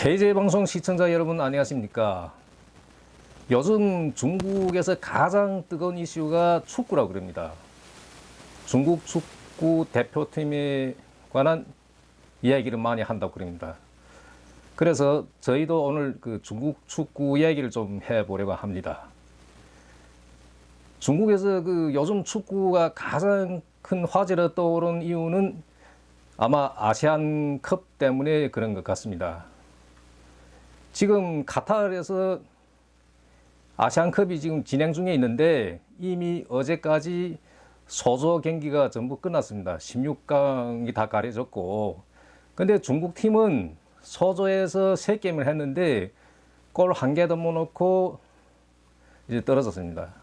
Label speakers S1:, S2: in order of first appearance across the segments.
S1: KJ방송 시청자 여러분 안녕하십니까? 요즘 중국에서 가장 뜨거운 이슈가 축구라고 그럽니다. 중국 축구 대표팀에 관한 이야기를 많이 한다고 그럽니다. 그래서 저희도 오늘 그 중국 축구 이야기를 좀 해보려고 합니다. 중국에서 그 요즘 축구가 가장 큰 화제로 떠오른 이유는 아마 아시안컵 때문에 그런 것 같습니다. 지금 카타르에서 아시안컵이 지금 진행 중에 있는데 이미 어제까지 소조 경기가 전부 끝났습니다. 16강이 다 가려졌고, 근데 중국 팀은 소조에서 3게임을 했는데 골 1개도 못 넣고 이제 떨어졌습니다.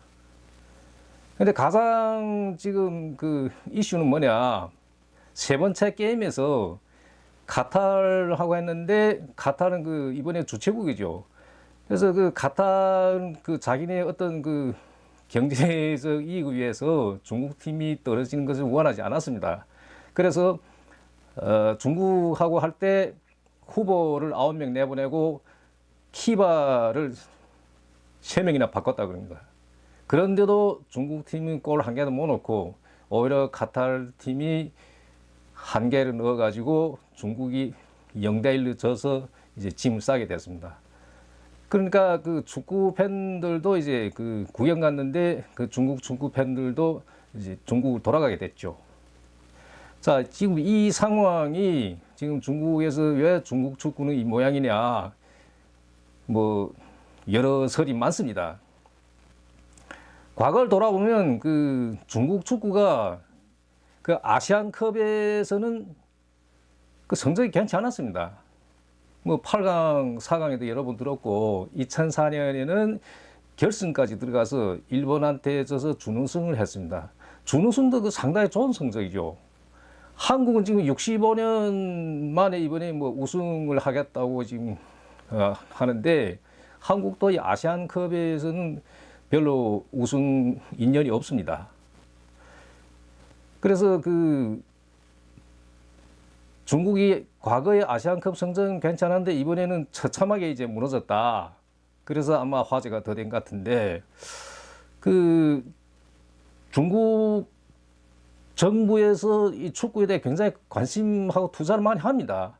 S1: 근데 가장 지금 그 이슈는 뭐냐, 3번째 게임에서 카타르하고 했는데 카타르는 그 이번에 주최국이죠. 그래서 그 카타르 그 자기네 어떤 그 경제적 이익을 위해서 중국 팀이 떨어지는 것을 원하지 않았습니다. 그래서 중국하고 할 때 후보를 9명 내보내고 키바를 3명이나 바꿨다 그럽니다. 그런데도 중국 팀은 골 1개도 못 넣고 오히려 카타르 팀이 1개를 넣어가지고 중국이 0대1로 져서 이제 짐을 싸게 됐습니다. 그러니까 그 축구 팬들도 이제 그 구경 갔는데 그 중국 축구 팬들도 이제 중국으로 돌아가게 됐죠. 자, 지금 이 상황이 지금 중국에서 왜 중국 축구는 이 모양이냐, 뭐 여러 설이 많습니다. 과거를 돌아보면 그 중국 축구가 그 아시안컵에서는 그 성적이 괜찮지 않았습니다. 뭐 8강, 4강에도 여러 번 들었고 2004년에는 결승까지 들어가서 일본한테 져서 준우승을 했습니다. 준우승도 그 상당히 좋은 성적이죠. 한국은 지금 65년 만에 이번에 뭐 우승을 하겠다고 지금 하는데 한국도 이 아시안컵에서는 별로 우승 인연이 없습니다. 그래서 그 중국이 과거에 아시안컵 성적은 괜찮았는데 이번에는 처참하게 이제 무너졌다. 그래서 아마 화제가 더 된 것 같은데, 그 중국 정부에서 이 축구에 대해 굉장히 관심하고 투자를 많이 합니다.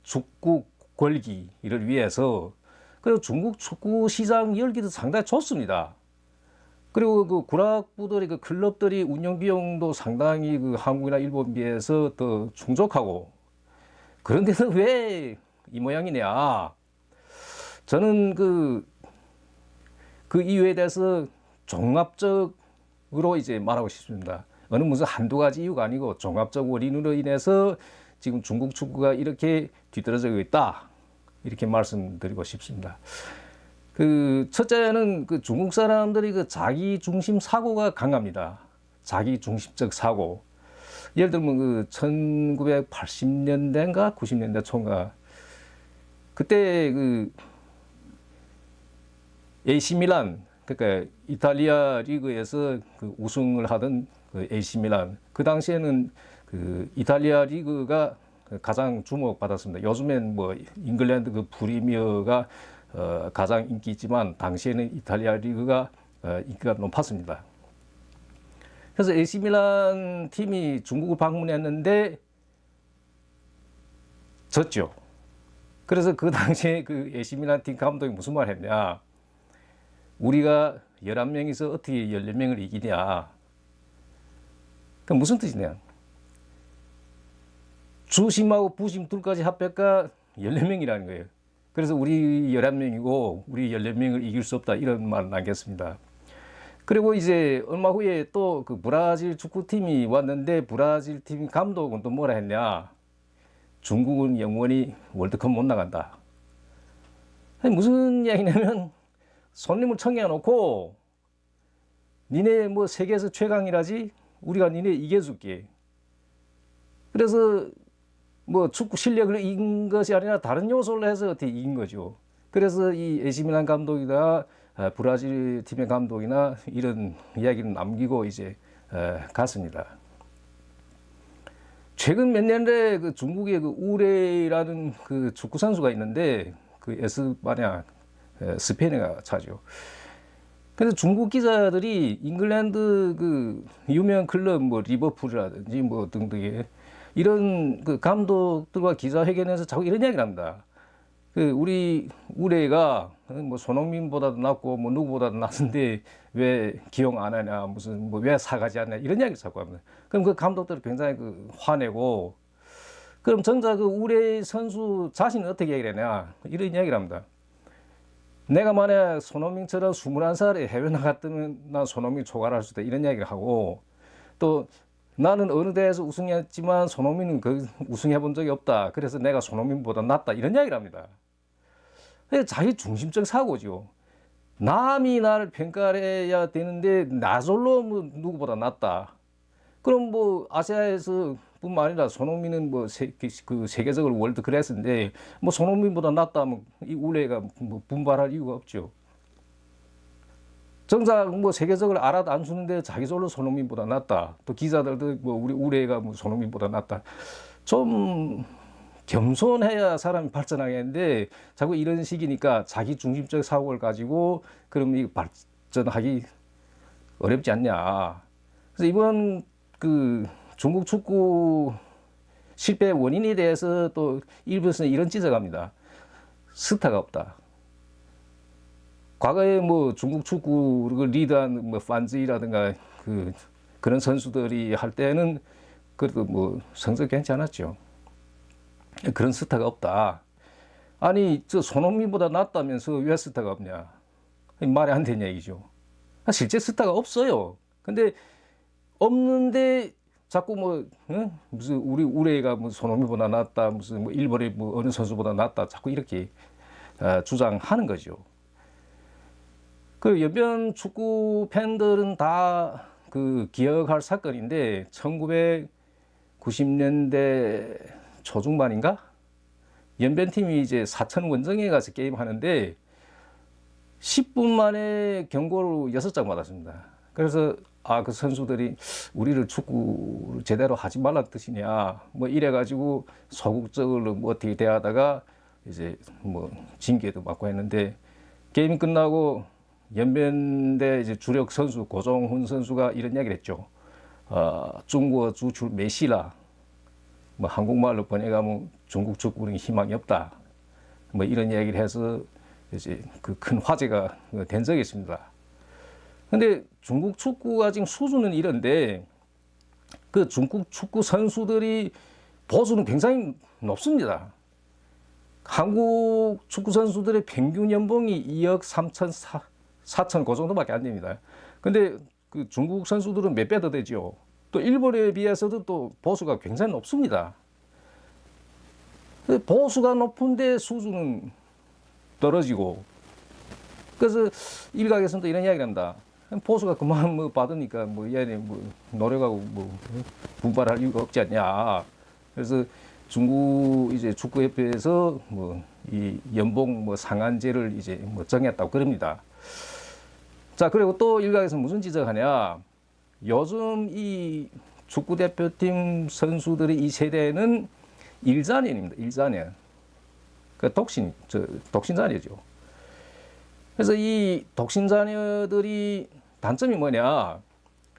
S1: 축구 권리를 위해서. 그리고 중국 축구 시장 열기도 상당히 좋습니다. 그리고 그 구락부들이 그 클럽들이 운영 비용도 상당히 그 한국이나 일본 비해서 더 충족하고, 그런데도 왜 이 모양이냐. 저는 그 이유에 대해서 종합적으로 이제 말하고 싶습니다. 어느 무슨 한두 가지 이유가 아니고 종합적 원인으로 인해서 지금 중국 축구가 이렇게 뒤떨어지고 있다, 이렇게 말씀드리고 싶습니다. 그 첫째는 그 중국 사람들이 그 자기 중심 사고가 강합니다. 자기 중심적 사고. 예를 들면 그 1980년대인가 90년대 초인가, 그때 그 AC 밀란, 그러니까 이탈리아 리그에서 그 우승을 하던 그 AC 밀란, 그 당시에는 그 이탈리아 리그가 가장 주목받았습니다. 요즘엔 뭐 잉글랜드 그 프리미어가 가장 인기 있지만 당시에는 이탈리아 리그가 인기가 높았습니다. 그래서 AC 밀란 팀이 중국을 방문했는데 졌죠. 그래서 그 당시에 그 AC 밀란 팀 감독이 무슨 말 했냐, 우리가 11명이서 어떻게 14명을 이기냐. 그 무슨 뜻이냐, 주심하고 부심 둘까지 합해가 14명이라는 거예요. 그래서 우리 11명이고 우리 14명을 이길 수 없다, 이런 말을 남겼습니다. 그리고 이제 얼마 후에 또 그 브라질 축구팀이 왔는데 브라질 팀 감독은 또 뭐라 했냐, 중국은 영원히 월드컵 못 나간다. 아니, 무슨 이야기냐면 손님을 청해놓고 니네 뭐 세계에서 최강이라지, 우리가 니네 이겨줄게. 그래서 뭐 축구 실력을 이긴 것이 아니라 다른 요소를 해서 어떻게 이긴 거죠. 그래서 이 AC 밀란 감독이나 브라질 팀의 감독이나 이런 이야기를 남기고 이제 갔습니다. 최근 몇 년 내에 그 중국의 그 우레이라는 그 축구 선수가 있는데 그 에스파냐 스페인가 차죠. 그래서 중국 기자들이 잉글랜드 그 유명 클럽 뭐 리버풀이라든지 뭐 등등의 이런 그 감독들과 기자회견에서 자꾸 이런 이야기를 합니다. 그 우리 우레가 뭐 손흥민보다도 낫고 뭐 누구보다도 낫는데 왜 기용 안 하냐, 무슨 뭐 왜 사가지 않냐 이런 이야기를 자꾸 합니다. 그럼 그 감독들이 굉장히 그 화내고, 그럼 정작 그 우레 선수 자신은 어떻게 얘기를 하냐 이런 이야기를 합니다. 내가 만약 손흥민처럼 21살에 해외 나갔다면 난 손흥민 초과할 수도 있다 이런 이야기를 하고, 또 나는 어느 대회에서 우승했지만 손흥민은 그 우승해 본 적이 없다. 그래서 내가 손흥민보다 낫다 이런 이야기를 합니다. 자기 중심적 사고죠. 남이 나를 평가해야 되는데 나절로 뭐 누구보다 낫다. 그럼 뭐 아시아에서 뿐만 아니라 손흥민은 뭐 그 세계적으로 월드 클래스인데 뭐 손흥민보다 낫다면 이 우레가 뭐 분발할 이유가 없죠. 정작 뭐 세계적으로 알아도 안 주는데 자기절로 손흥민보다 낫다. 또 기자들도 뭐 우리 우레가 뭐 손흥민보다 낫다. 좀 겸손해야 사람이 발전하겠는데 자꾸 이런 식이니까 자기 중심적 사고를 가지고 그럼 이 발전하기 어렵지 않냐. 그래서 이번 그 중국 축구 실패 원인에 대해서 또 일부에서는 이런 지적합니다. 스타가 없다. 과거에 뭐 중국 축구를 리드한 뭐 판지라든가 그런 선수들이 할 때는 그래도 뭐 성적 괜찮았죠. 그런 스타가 없다. 아니 저 손흥민보다 낫다면서 왜 스타가 없냐? 말이 안 되는 얘기죠. 실제 스타가 없어요. 근데 없는데 자꾸 뭐 무슨 우리 우레가 뭐 손흥민보다 낫다, 무슨 뭐 일본의 뭐 어느 선수보다 낫다, 자꾸 이렇게 주장하는 거죠. 그 연변 축구 팬들은 다 그 기억할 사건인데 1990년대 초중반인가? 연변팀이 이제 사천 원정에 가서 게임하는데 10분 만에 경고를 6장 받았습니다. 그래서 그 선수들이 우리를 축구를 제대로 하지 말란 뜻이냐 뭐 이래가지고 소극적으로 뭐 어떻게 대하다가 이제 뭐 징계도 받고 했는데, 게임 끝나고 연변대 이제 주력 선수 고종훈 선수가 이런 이야기를 했죠. 중국어 주출 메시라, 뭐 한국말로 번역하면 중국 축구는 희망이 없다. 뭐 이런 이야기를 해서 이제 그 큰 화제가 된 적이 있습니다. 근데 중국 축구가 지금 수준은 이런데 그 중국 축구 선수들이 보수는 굉장히 높습니다. 한국 축구 선수들의 평균 연봉이 2억 3천 4천 그 정도밖에 안 됩니다. 근데 그 중국 선수들은 몇 배 더 되죠. 또 일본에 비해서도 또 보수가 굉장히 높습니다. 보수가 높은데 수준은 떨어지고, 그래서 일각에서는 또 이런 이야기를 합니다. 보수가 그만 뭐 받으니까 뭐 얘네 뭐 노력하고 뭐 분발할 이유가 없지 않냐. 그래서 중국 이제 축구협회에서 뭐 이 연봉 뭐 상한제를 이제 뭐 정했다고 그럽니다. 자, 그리고 또 일각에서 무슨 지적하냐. 요즘 이 축구 대표팀 선수들의 이 세대는 일자년입니다. 일자년. 그 독신자녀죠. 그래서 이 독신자녀들이 단점이 뭐냐.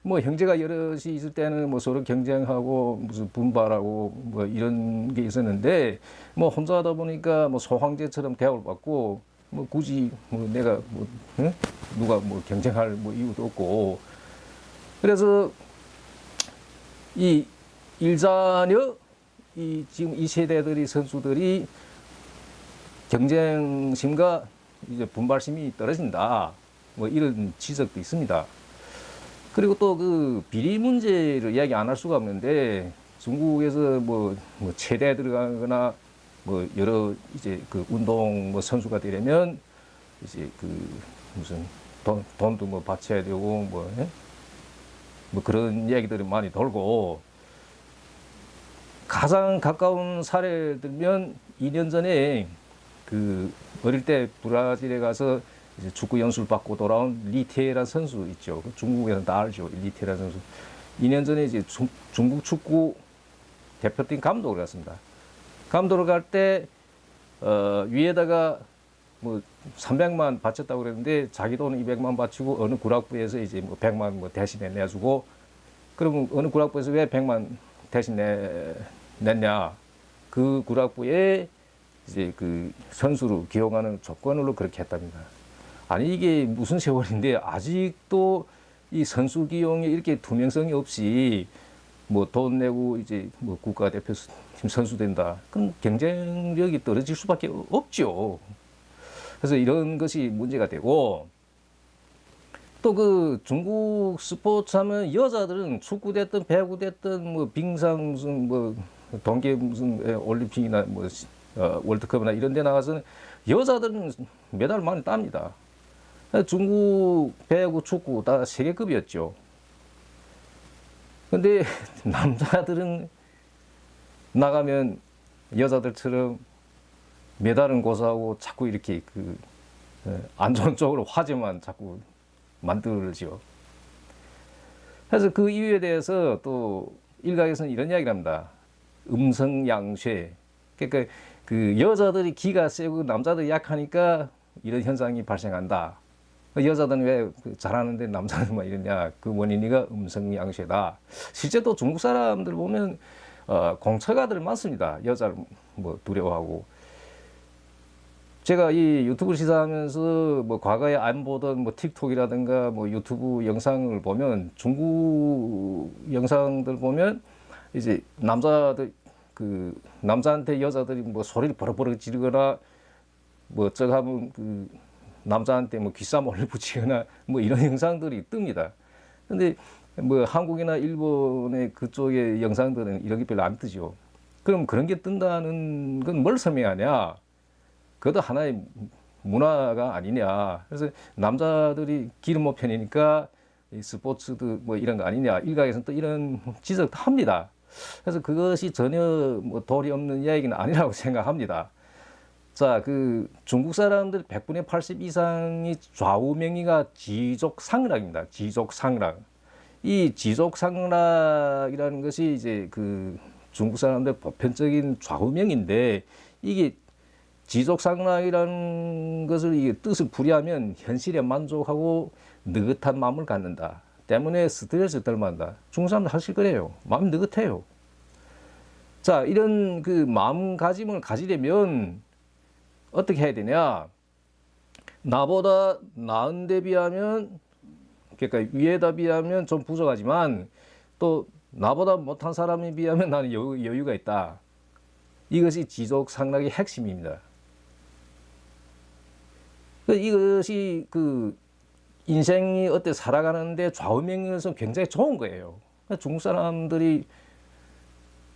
S1: 뭐 형제가 여럿이 있을 때는 뭐 서로 경쟁하고 무슨 분발하고 뭐 이런 게 있었는데, 뭐 혼자 하다 보니까 뭐 소황제처럼 대우를 받고 뭐 굳이 뭐 내가 뭐 누가 뭐 경쟁할 뭐 이유도 없고, 그래서 이 일자녀 지금 이 세대들이 선수들이 경쟁심과 이제 분발심이 떨어진다. 뭐 이런 지적도 있습니다. 그리고 또 그 비리 문제를 이야기 안 할 수가 없는데, 중국에서 뭐 체대에 들어가거나 뭐 여러 이제 그 운동 뭐 선수가 되려면 이제 그 무슨 돈도 뭐 바쳐야 되고 뭐 그런 이야기들이 많이 돌고, 가장 가까운 사례를 들면 2년 전에 그 어릴 때 브라질에 가서 이제 축구 연수를 받고 돌아온 리테라 선수 있죠. 중국에서는 다 알죠. 리테라 선수. 2년 전에 이제 중국 축구 대표팀 감독을 갔습니다. 감독을 갈 때 위에다가 뭐 300만 바쳤다고 그랬는데 자기 돈은 200만 바치고 어느 구락부에서 이제 뭐 100만 뭐 대신에 내주고, 그러면 어느 구락부에서 왜 100만 대신 냈냐? 그 구락부에 이제 그 선수를 기용하는 조건으로 그렇게 했답니다. 아니 이게 무슨 세월인데 아직도 이 선수 기용에 이렇게 투명성이 없이 뭐 돈 내고 이제 뭐 국가대표팀 선수 된다. 그럼 경쟁력이 떨어질 수밖에 없죠. 그래서 이런 것이 문제가 되고, 또 그 중국 스포츠 하면 여자들은 축구 됐든 배구 됐든 뭐 빙상 무슨 뭐 동계 무슨 올림픽이나 뭐 월드컵이나 이런 데 나가서는 여자들은 메달 많이 땁니다. 중국 배구 축구 다 세계급이었죠. 근데 남자들은 나가면 여자들처럼 메달은 고사하고 자꾸 이렇게 그 안 좋은 쪽으로 화제만 자꾸 만들죠. 그래서 그 이유에 대해서 또 일각에서는 이런 이야기를 합니다. 음성양쇠. 그러니까 그 여자들이 기가 세고 남자들이 약하니까 이런 현상이 발생한다. 여자들은 왜 잘하는데 남자들만 이러냐? 그 원인이가 음성양쇠다. 실제 또 중국 사람들 보면 공처가들 많습니다. 여자를 뭐 두려워하고. 제가 이 유튜브 시사하면서 뭐 과거에 안 보던 뭐 틱톡이라든가 뭐 유튜브 영상을 보면, 중국 영상들 보면 이제 남자들 그 남자한테 여자들이 뭐 소리를 버럭버럭 지르거나 뭐 어쩌고 하면 그 남자한테 뭐 귓사모를 붙이거나 뭐 이런 영상들이 뜹니다. 근데 뭐 한국이나 일본의 그쪽의 영상들은 이런 게 별로 안 뜨죠. 그럼 그런 게 뜬다는 건 뭘 설명하냐? 그것도 하나의 문화가 아니냐. 그래서 남자들이 기름 못 편이니까 스포츠도 뭐 이런 거 아니냐. 일각에서는 또 이런 지적도 합니다. 그래서 그것이 전혀 뭐 도리 없는 이야기는 아니라고 생각합니다. 자, 그 중국 사람들 100분의 80 이상이 좌우명의가 지족상락입니다. 지족상락. 이 지족상락이라는 것이 이제 그 중국 사람들 보편적인 좌우명인데, 이게 지족상락이라는 것을 이게 뜻을 풀이하면 현실에 만족하고 느긋한 마음을 갖는다. 때문에 스트레스를 덜 받는다. 중국 사람들 사실 그래요. 마음이 느긋해요. 자, 이런 그 마음가짐을 가지려면 어떻게 해야 되냐? 나보다 나은 데 비하면, 그러니까 위에다 비하면 좀 부족하지만 또 나보다 못한 사람에 비하면 나는 여유가 있다. 이것이 지족상락의 핵심입니다. 이것이 그 인생이 어때 살아가는데 좌우명에서 굉장히 좋은 거예요. 중국 사람들이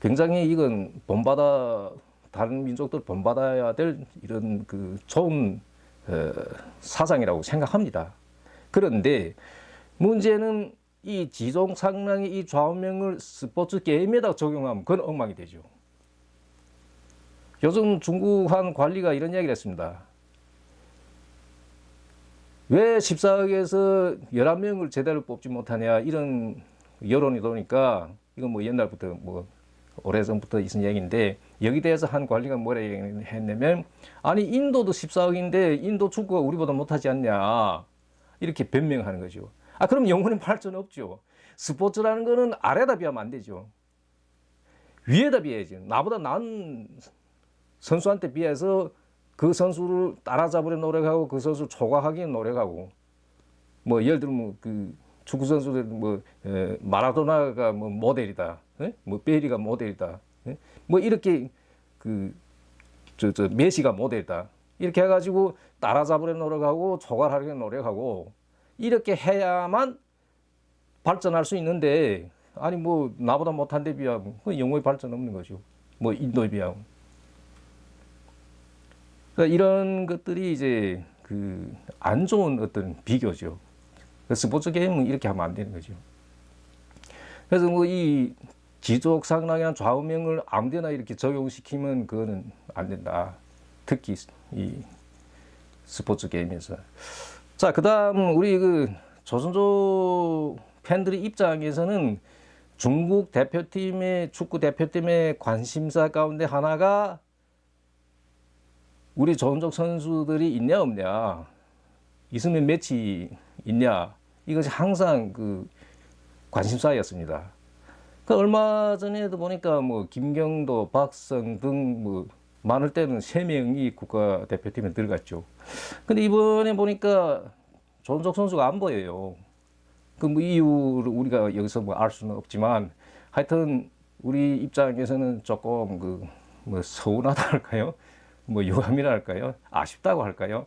S1: 굉장히 이건 본받아, 다른 민족들 본받아야 될 이런 그 좋은 사상이라고 생각합니다. 그런데 문제는 이 지족상락의 이 좌우명을 스포츠 게임에다 적용하면 그건 엉망이 되죠. 요즘 중국 한 관리가 이런 이야기를 했습니다. 왜 14억에서 11명을 제대로 뽑지 못하냐, 이런 여론이 도니까, 이건 뭐 옛날부터 뭐 오래전부터 있은 얘기인데, 여기 대해서 한 관리가 뭐라 했냐면, 아니 인도도 14억인데 인도 축구가 우리보다 못하지 않냐, 이렇게 변명하는 거죠. 아, 그럼 영원히 발전 없죠. 스포츠라는 거는 아래다 비하면 안 되죠. 위에다 비해야지. 나보다 나은 선수한테 비해서 그 선수를 따라잡으려 노력하고 그 선수를 초과하기 노력하고, 뭐 예를 들면 그 축구 선수들 뭐 마라도나가 뭐 모델이다, 뭐 베리가 모델이다, 뭐 이렇게 그 메시가 모델이다, 이렇게 해가지고 따라잡으려 노력하고 초과하려 노력하고 이렇게 해야만 발전할 수 있는데, 아니 뭐 나보다 못한 데 비하면 영원히 발전 없는 거죠. 뭐 인도에 비하면. 그러니까 이런 것들이 이제 그 안 좋은 어떤 비교죠. 스포츠 게임은 이렇게 하면 안 되는 거죠. 그래서 뭐 이 지족상락이나 좌우명을 아무데나 이렇게 적용시키면 그거는 안 된다. 특히 이 스포츠 게임에서. 자, 그다음 우리 그 조선족 팬들의 입장에서는 중국 대표팀의 축구 대표팀의 관심사 가운데 하나가 우리 조은족 선수들이 있냐 없냐, 있으면 매치 있냐, 이것이 항상 그 관심사였습니다. 그 얼마 전에도 보니까 뭐 김경도, 박성 등 뭐 많을 때는 3명이 국가대표팀에 들어갔죠. 근데 이번에 보니까 조은족 선수가 안 보여요. 그 뭐 이유를 우리가 여기서 뭐 알 수는 없지만, 하여튼 우리 입장에서는 조금 그 뭐 서운하다 할까요? 뭐 유감이라 할까요? 아쉽다고 할까요?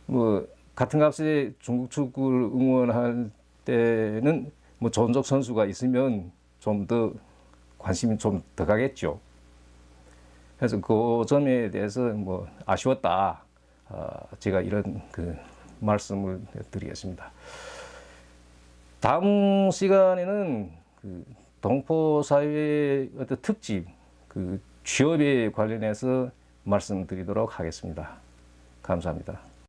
S1: 뭐 같은 값에 중국 축구를 응원할 때는 뭐 조은족 선수가 있으면 좀 더 관심이 좀 더 가겠죠. 그래서 그 점에 대해서 뭐 아쉬웠다. 제가 이런 그 말씀을 드리겠습니다. 다음 시간에는 그 동포 사회의 어떤 특집, 그 취업에 관련해서 말씀드리도록 하겠습니다. 감사합니다.